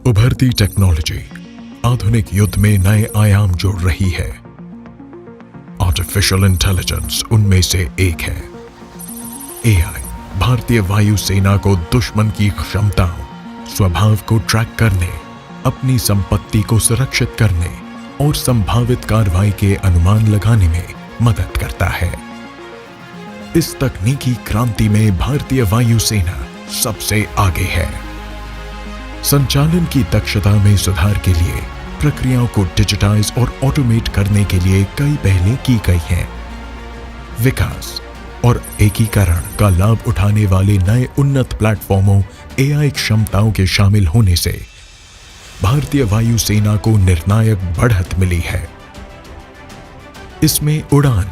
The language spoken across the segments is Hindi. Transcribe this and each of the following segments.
उभरती टेक्नोलॉजी आधुनिक युद्ध में नए आयाम जोड़ रही है। आर्टिफिशियल इंटेलिजेंस उनमें से एक है। एआई भारतीय वायुसेना को दुश्मन की क्षमताओं, स्वभाव को ट्रैक करने, अपनी संपत्ति को सुरक्षित करने और संभावित कार्रवाई के अनुमान लगाने में मदद करता है। इस तकनीकी क्रांति में भारतीय वायुसेना सबसे आगे है। संचालन की दक्षता में सुधार के लिए प्रक्रियाओं को डिजिटाइज और ऑटोमेट करने के लिए कई पहलें की गई हैं। विकास और एकीकरण का लाभ उठाने वाले नए उन्नत प्लेटफॉर्मों, एआई क्षमताओं के शामिल होने से भारतीय वायुसेना को निर्णायक बढ़त मिली है। इसमें उड़ान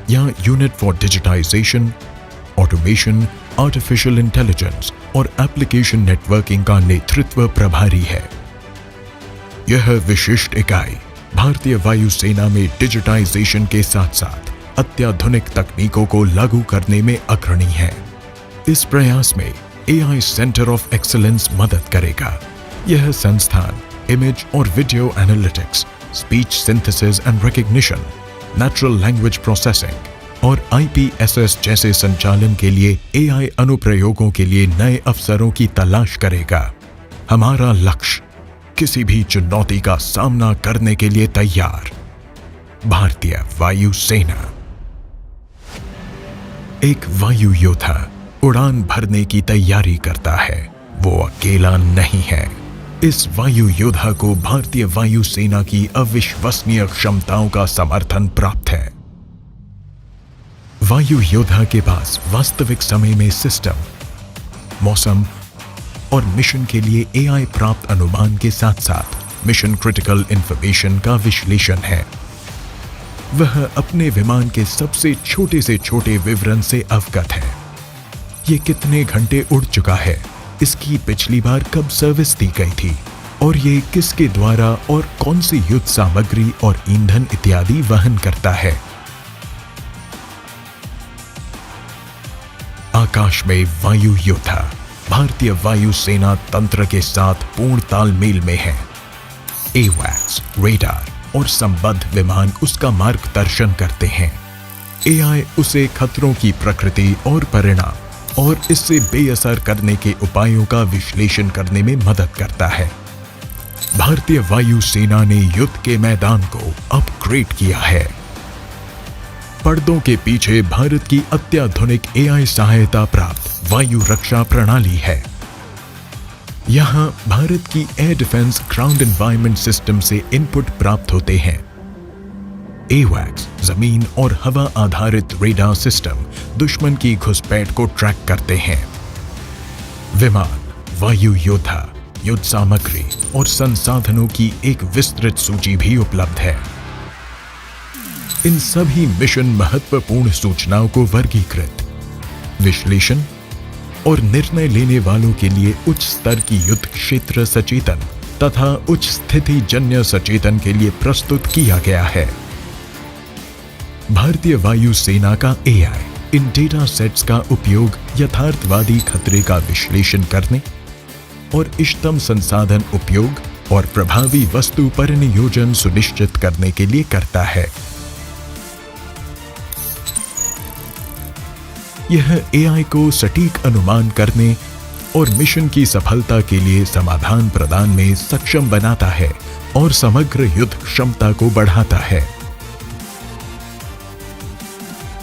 या unit for digitisation, automation, artificial intelligence और एप्लीकेशन नेटवर्किंग का नेतृत्व प्रभारी है। यह विशिष्ट इकाई भारतीय वायुसेना में डिजिटाइजेशन के साथ साथ अत्याधुनिक तकनीकों को लागू करने में अग्रणी है। इस प्रयास में एआई सेंटर ऑफ एक्सीलेंस मदद करेगा। यह संस्थान इमेज और video analytics, speech synthesis and recognition, natural language processing और आईपीएसएस जैसे संचालन के लिए एआई अनुप्रयोगों के लिए नए अवसरों की तलाश करेगा। हमारा लक्ष्य किसी भी चुनौती का सामना करने के लिए तैयार भारतीय वायुसेना। एक वायु योद्धा उड़ान भरने की तैयारी करता है, वो अकेला नहीं है। इस वायु योद्धा को भारतीय वायुसेना की अविश्वसनीय क्षमताओं का समर्थन प्राप्त है। वायु योद्धा के पास वास्तविक समय में सिस्टम, मौसम और मिशन के लिए एआई प्राप्त अनुमान के साथ साथ मिशन क्रिटिकल इंफॉर्मेशन का विश्लेषण है। वह अपने विमान के सबसे छोटे से छोटे विवरण से अवगत है। ये कितने घंटे उड़ चुका है, इसकी पिछली बार कब सर्विस दी गई थी और ये किसके द्वारा और कौन सी युद्ध सामग्री और ईंधन इत्यादि वहन करता है। आकाश में वायु योद्धा भारतीय वायुसेना तंत्र के साथ पूर्ण तालमेल में है। एवैक्स, रेडार और संबद्ध विमान उसका मार्गदर्शन करते हैं। एआई उसे खतरों की प्रकृति और परिणाम और इससे बेअसर करने के उपायों का विश्लेषण करने में मदद करता है। भारतीय वायुसेना ने युद्ध के मैदान को अपग्रेड किया है। पर्दों के पीछे भारत की अत्याधुनिक एआई सहायता प्राप्त वायु रक्षा प्रणाली है। यहां भारत की air defence ground environment system से इनपुट प्राप्त होते हैं। एवैक्स जमीन और हवा आधारित रेडार सिस्टम दुश्मन की घुसपैठ को ट्रैक करते हैं। विमान, वायु योद्धा, युद्ध सामग्री और संसाधनों की एक विस्तृत सूची भी उपलब्ध है। इन सभी मिशन महत्वपूर्ण सूचनाओं को वर्गीकृत, विश्लेषण और निर्णय लेने वालों के लिए उच्च स्तर की युद्ध क्षेत्र सचेतन तथा उच्च स्थिति जन्य सचेतन के लिए प्रस्तुत किया गया है। भारतीय वायुसेना का एआई इन डेटा सेट्स का उपयोग यथार्थवादी खतरे का विश्लेषण करने और इष्टतम संसाधन उपयोग और प्रभावी वस्तु परिनियोजन सुनिश्चित करने के लिए करता है। यह एआई को सटीक अनुमान करने और मिशन की सफलता के लिए समाधान प्रदान में सक्षम बनाता है और समग्र युद्ध क्षमता को बढ़ाता है।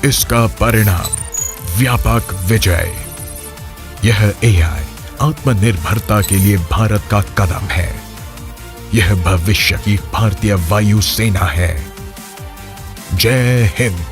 इसका परिणाम व्यापक विजय। यह एआई आत्मनिर्भरता के लिए भारत का कदम है। यह भविष्य की भारतीय वायुसेना है। जय हिंद।